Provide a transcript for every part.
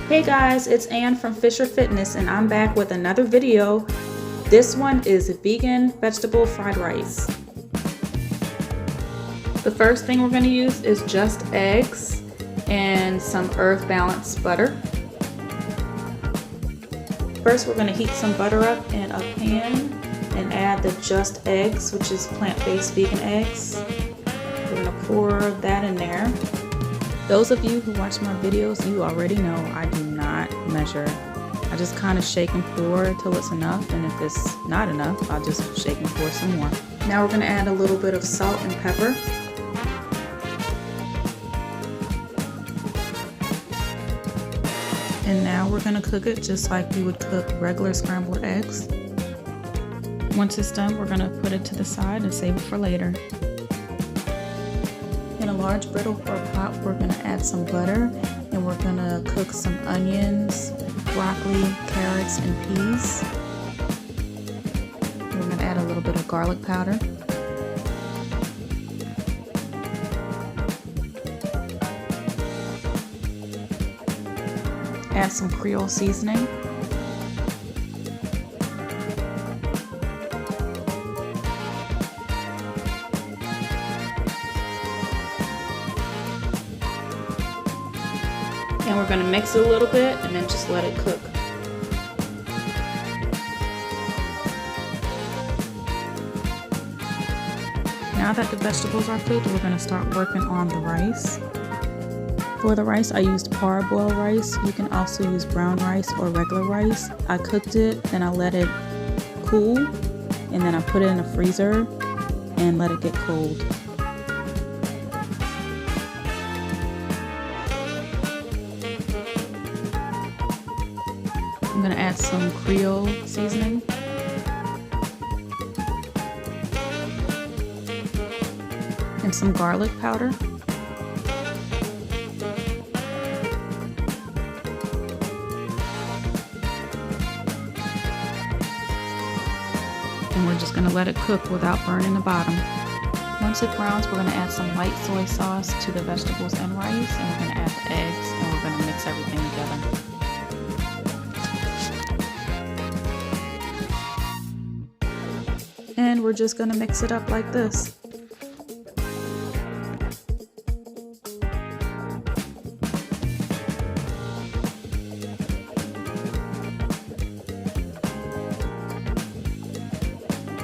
Hey guys, it's Ann from Fisher Fitness and I'm back with another video. This one is vegan vegetable fried rice. The first thing we're going to use is just eggs and some Earth Balance butter. First we're going to heat some butter up in a pan and add the just eggs, which is plant-based vegan eggs. We're going to pour that in there. Those of you who watch my videos, you already know I do not measure. I just kind of shake and pour till it's enough, and if it's not enough, I'll just shake and pour some more. Now we're going to add a little bit of salt and pepper. And now we're going to cook it just like we would cook regular scrambled eggs. Once it's done, we're going to put it to the side and save it for later. In a large griddle or pot, we're going to add some butter and we're going to cook some onions, broccoli, carrots, and peas. We're going to add a little bit of garlic powder. Add some Creole seasoning. And we're going to mix it a little bit and then just let it cook. Now that the vegetables are cooked, we're going to start working on the rice. For the rice, I used parboiled rice. You can also use brown rice or regular rice. I cooked it, then I let it cool, and then I put it in the freezer and let it get cold. I'm going to add some Creole seasoning. And some garlic powder. And we're just going to let it cook without burning the bottom. Once it browns, we're going to add some light soy sauce to the vegetables and rice, and we're going to add the eggs, and we're going to mix everything together. And we're just going to mix it up like this.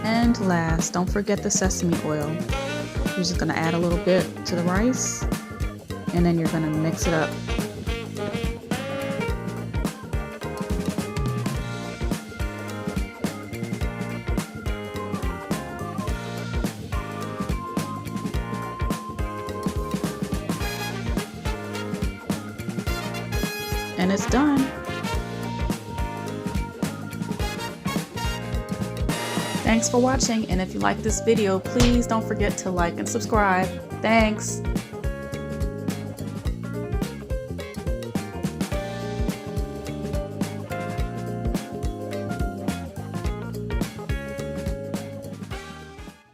And last, don't forget the sesame oil. You're just going to add a little bit to the rice, and then you're going to mix it up. And it's done. Thanks for watching, and if you like this video, please don't forget to like and subscribe. Thanks.